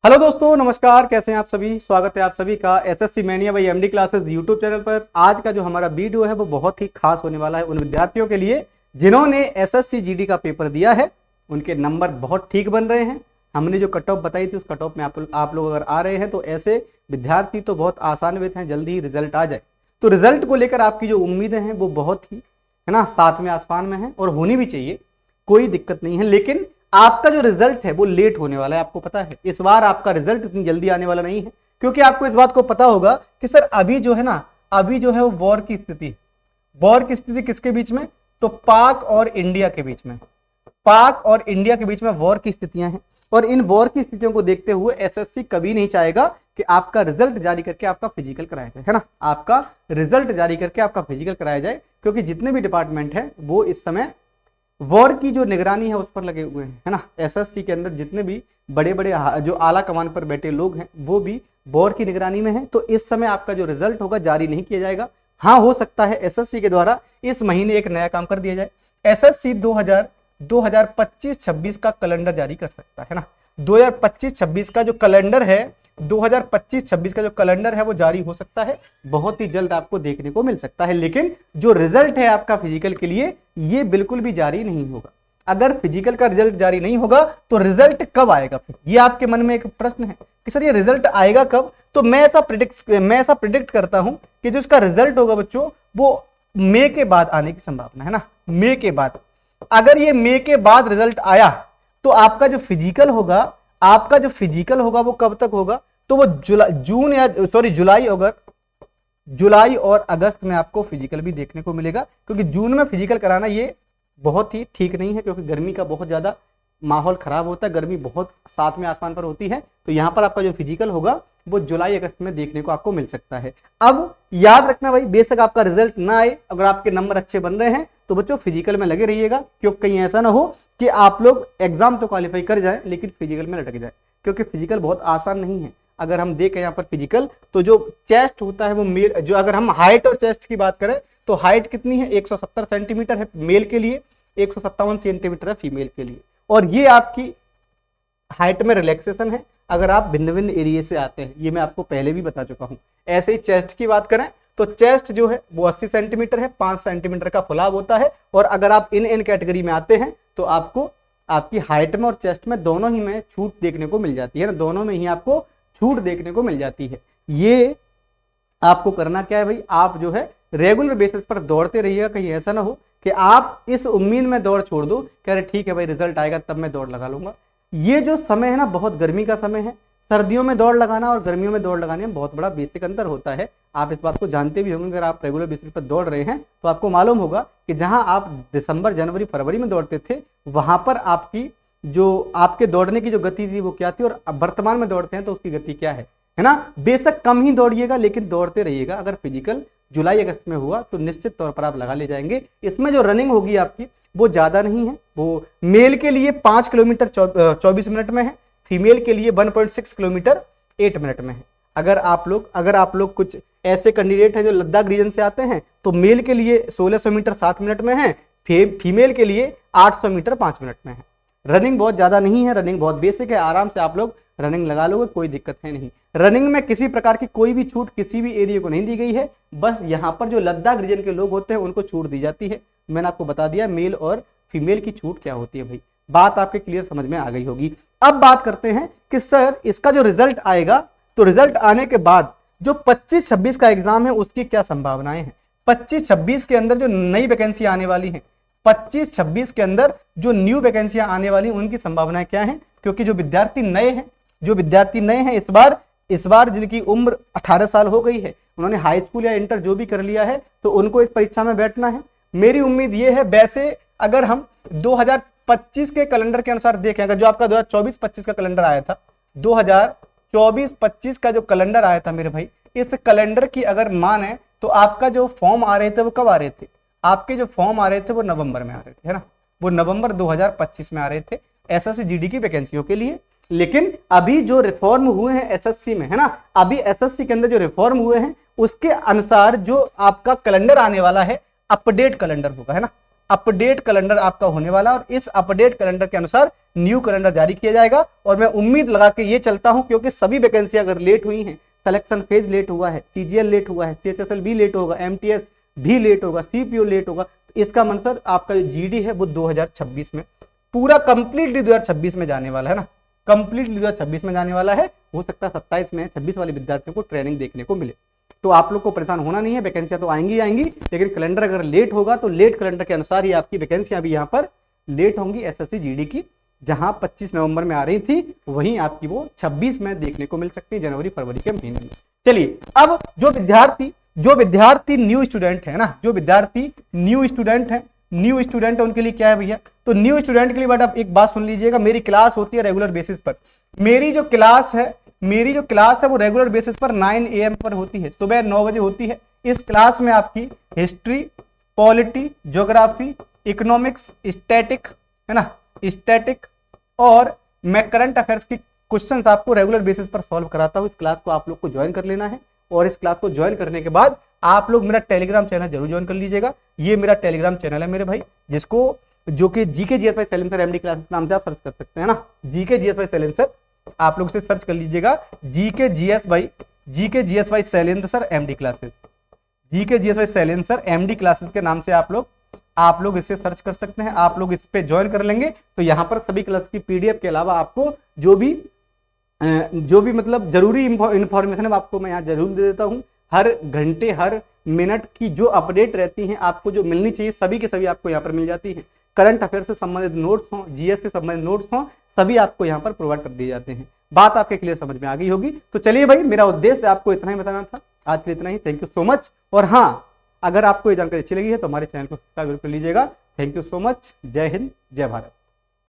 Hello दोस्तों, नमस्कार। कैसे हैं आप सभी? स्वागत है आप सभी का SSC mania by MD classes YouTube channel पर। आज का जो हमारा वीडियो है वो बहुत ही खास होने वाला है उन विद्यार्थियों के लिए जिन्होंने एसएससी जीडी का पेपर दिया है। उनके नंबर बहुत ठीक बन रहे हैं। हमने जो कट ऑफ बताई थी उस कट ऑफ में आप लोग अगर आ रहे हैं तो ऐसे विद्यार्थी तो बहुत आसान्वित हैं, जल्दी ही रिजल्ट आ जाए। तो रिजल्ट को लेकर आपकी जो उम्मीदें हैं वो बहुत ही है ना सातवें आसमान में है और होनी भी चाहिए, कोई दिक्कत नहीं है। लेकिन आपका जो रिजल्ट है वो लेट होने वाला है। आपको पता है इस बार आपका रिजल्ट इतनी जल्दी आने वाला नहीं है, क्योंकि आपको इस बात को पता होगा कि सर अभी जो है वो वॉर की स्थिति किसके बीच में? तो पाक और इंडिया के बीच में, पाक और इंडिया के बीच में वॉर की स्थितियां हैं। और इन वॉर की स्थितियों को देखते हुए एसएससी कभी नहीं चाहेगा कि आपका रिजल्ट जारी करके आपका फिजिकल कराया जाए, है ना। आपका रिजल्ट जारी करके आपका फिजिकल कराया जाए, क्योंकि जितने भी डिपार्टमेंट हैं वो इस समय वॉर की जो निगरानी है उस पर लगे हुए हैं, है ना। एसएससी के अंदर जितने भी बड़े बड़े जो आला कमान पर बैठे लोग हैं वो भी वॉर की निगरानी में हैं। तो इस समय आपका जो रिजल्ट होगा जारी नहीं किया जाएगा। हाँ, हो सकता है एसएससी के द्वारा इस महीने एक नया काम कर दिया जाए। एसएससी 2025-26 का कैलेंडर जारी कर सकता है ना। 2025-26 का जो कैलेंडर है 2025-26 का जो कैलेंडर है वो जारी हो सकता है, बहुत ही जल्द आपको देखने को मिल सकता है। लेकिन जो रिजल्ट है आपका फिजिकल के लिए ये बिल्कुल भी जारी नहीं होगा। अगर फिजिकल का रिजल्ट जारी नहीं होगा तो रिजल्ट कब आएगा? फिर ये आपके मन में एक प्रश्न है कि सर ये रिजल्ट आएगा कब? तो मैं ऐसा प्रिडिक्ट करता हूं कि जो इसका रिजल्ट होगा बच्चों वो मई के बाद आने की संभावना है ना। मई के बाद, अगर ये मई के बाद रिजल्ट आया तो आपका जो फिजिकल होगा वो कब तक होगा? तो वो जुलाई और अगस्त में आपको फिजिकल भी देखने को मिलेगा, क्योंकि जून में फिजिकल कराना ये बहुत ही ठीक नहीं है, क्योंकि गर्मी का बहुत ज्यादा माहौल खराब होता है, गर्मी बहुत सातवें आसमान पर होती है। तो यहां पर आपका जो फिजिकल होगा वो जुलाई अगस्त में देखने को आपको मिल सकता है। अब याद रखना भाई, बेशक आपका रिजल्ट ना आए, अगर आपके नंबर अच्छे बन रहे हैं तो बच्चों फिजिकल में लगे रहिएगा, क्योंकि कहीं ऐसा ना हो कि आप लोग एग्जाम तो क्वालिफाई कर जाएं लेकिन फिजिकल में लटक जाए, क्योंकि फिजिकल बहुत आसान नहीं है। अगर हम देखें यहाँ पर फिजिकल तो जो चेस्ट होता है वो मेल, जो अगर हम हाइट और चेस्ट की बात करें तो हाइट कितनी है? 170 सेंटीमीटर है मेल के लिए, 157 सेंटीमीटर है फीमेल के लिए। और ये आपकी हाइट में रिलैक्सेशन है अगर आप भिन्न भिन्न एरिया से आते हैं, ये मैं आपको पहले भी बता चुका हूं। ऐसे ही चेस्ट की बात करें तो चेस्ट जो है वो 80 सेंटीमीटर है, 5 सेंटीमीटर का फुलाव होता है। और अगर आप इन कैटेगरी में आते हैं तो आपको आपकी हाइट में और चेस्ट में दोनों ही में छूट देखने को मिल जाती है ना, दोनों में ही आपको छूट देखने को मिल जाती है। ये आपको करना क्या है भाई, आप जो है रेगुलर बेसिस पर दौड़ते रहिएगा। कहीं ऐसा ना हो कि आप इस उम्मीद में दौड़ छोड़ दो कि अरे ठीक है भाई रिजल्ट आएगा तब मैं दौड़ लगा लूंगा। ये जो समय है ना बहुत गर्मी का समय है। सर्दियों में दौड़ लगाना और गर्मियों में दौड़ लगाने में बहुत बड़ा बेसिक अंतर होता है। आप इस बात को जानते भी होंगे, अगर आप रेगुलर बेसिस पर दौड़ रहे हैं तो आपको मालूम होगा कि जहां आप दिसंबर जनवरी फरवरी में दौड़ते थे वहां पर आपकी जो आपके दौड़ने की जो गति थी वो क्या थी, और वर्तमान में दौड़ते हैं तो उसकी गति क्या है ना। बेशक कम ही दौड़िएगा लेकिन दौड़ते रहिएगा। अगर फिजिकल जुलाई अगस्त में हुआ तो निश्चित तौर पर आप लगा ले जाएंगे। इसमें जो रनिंग होगी आपकी वो ज्यादा नहीं है, वो मेल के लिए 5 किलोमीटर 24 मिनट में है, फीमेल के लिए 1.6 किलोमीटर 8 मिनट में है। अगर आप लोग कुछ ऐसे कैंडिडेट हैं जो लद्दाख रीजन से आते हैं तो मेल के लिए 1600 मीटर 7 मिनट में है, फीमेल के लिए 800 मीटर 5 मिनट में है। रनिंग बहुत ज्यादा नहीं है, रनिंग बहुत बेसिक है, आराम से आप लोग रनिंग लगा लोगे, कोई दिक्कत है नहीं। रनिंग में किसी प्रकार की कोई भी छूट किसी भी एरिया को नहीं दी गई है, बस यहाँ पर जो लद्दाख रीजन के लोग होते हैं उनको छूट दी जाती है। मैंने आपको बता दिया मेल और फीमेल की छूट क्या होती है भाई, बात आपके क्लियर समझ में आ गई होगी। अब बात करते हैं कि सर इसका जो रिजल्ट आएगा तो रिजल्ट आने के बाद जो 25-26 का एग्जाम है उसकी क्या संभावनाएं हैं? 25-26 के अंदर जो नई वैकेंसी आने वाली है, 25-26 के अंदर जो न्यू वैकेंसियां आने वाली उनकी संभावनाएं क्या हैं? क्योंकि जो विद्यार्थी नए हैं इस बार जिनकी उम्र 18 साल हो गई है, उन्होंने हाई स्कूल या इंटर जो भी कर लिया है तो उनको इस परीक्षा में बैठना है। मेरी उम्मीद ये है, वैसे अगर हम 2025 के कैलेंडर के अनुसार देखें, अगर जो आपका 2024-25 का कैलेंडर आया था, 2024-25 का जो कैलेंडर आया था मेरे भाई, इस कैलेंडर की अगर माने तो आपका जो फॉर्म आ रहे थे वो कब आ रहे थे? आपके जो फॉर्म आ रहे थे वो नवंबर में आ रहे थे, है ना। वो नवंबर 2025 में आ रहे थे एसएससी जीडी की वैकेंसियों के लिए। लेकिन अभी जो रिफॉर्म हुए हैं एसएससी में, है ना, अभी एसएससी के अंदर जो रिफॉर्म हुए हैं उसके अनुसार जो आपका कैलेंडर आने वाला है अपडेट कैलेंडर होगा, है ना। अपडेट कैलेंडर आपका होने वाला है और इस अपडेट कैलेंडर के अनुसार न्यू कैलेंडर जारी किया जाएगा। और मैं उम्मीद लगा के ये चलता हूं, क्योंकि सभी वैकेंसी अगर लेट हुई हैं, सिलेक्शन फेज लेट हुआ है, सीजीएल लेट हुआ है, सीएचएसएल भी लेट होगा, एमटीएस भी लेट होगा, सीपीओ लेट होगा, तो इसका मतलब आपका जो जीडी है वो 2026 में पूरा कंप्लीटली 2026 में जाने वाला है ना, कंप्लीटली 2026 में जाने वाला है। हो सकता है 27 में 26 वाले विद्यार्थियों को ट्रेनिंग देखने को मिले। तो आप लोग को परेशान होना नहीं है, वैकेंसियां तो आएंगी आएंगी, लेकिन कैलेंडर अगर लेट होगा तो लेट कैलेंडर के अनुसार ही आपकी वैकेंसियां भी यहाँ पर लेट होंगी। एसएससी जीडी की जहां 25 नवंबर में आ रही थी, वहीं आपकी वो 26 में देखने को मिल सकती है, जनवरी फरवरी के महीने में। चलिए, अब जो विद्यार्थी न्यू स्टूडेंट है ना, जो विद्यार्थी न्यू स्टूडेंट है उनके लिए क्या है भैया, तो न्यू स्टूडेंट के लिए बट आप एक बात सुन लीजिएगा, मेरी क्लास होती है रेगुलर बेसिस पर। मेरी जो क्लास है वो रेगुलर बेसिस पर 9 AM पर होती है, सुबह 9 बजे होती है। इस क्लास में आपकी history, polity, geography, economics, static है ना, स्टैटिक और मैं करंट अफेयर्स की क्वेश्चंस आपको रेगुलर बेसिस पर सॉल्व कराता हूं। इस क्लास को आप लोग को ज्वाइन कर लेना है और इस क्लास को ज्वाइन करने के बाद आप लोग मेरा टेलीग्राम चैनल जरूर ज्वाइन कर लीजिएगा। ये मेरा टेलीग्राम चैनल है मेरे भाई, जिसको जो कि GK GS bye silencer MD classes नाम से आप सर्च कर सकते हैं ना, जीके जीएस बाय सैलेंसर आप लोग से सर्च कर लीजिएगा, GK GS bye silencer MD classes, GK GS bye silencer MD classes के नाम से आप लोग इसे सर्च कर सकते हैं। आप लोग इस पे ज्वाइन कर लेंगे तो यहाँ पर सभी क्लास की पीडीएफ के अलावा आपको जो भी मतलब जरूरी इंफॉर्मेशन है आपको मैं यहाँ जरूर दे देता हूँ। हर घंटे हर मिनट की जो अपडेट रहती हैं आपको जो मिलनी चाहिए, सभी के सभी आपको यहाँ पर मिल जाती है। करंट अफेयर से संबंधित नोट्स हों, जीएस से संबंधित नोट्स हों, सभी आपको यहाँ पर प्रोवाइड कर दिए जाते हैं। बात आपके क्लियर समझ में आ गई होगी। तो चलिए भाई, मेरा उद्देश्य आपको इतना ही बताना था, आज के लिए इतना ही। Thank you so much. और हाँ, अगर आपको ये जानकारी अच्छी लगी है तो हमारे चैनल को सब्सक्राइब कर लीजिएगा। Thank you so much. जय हिंद, जय भारत।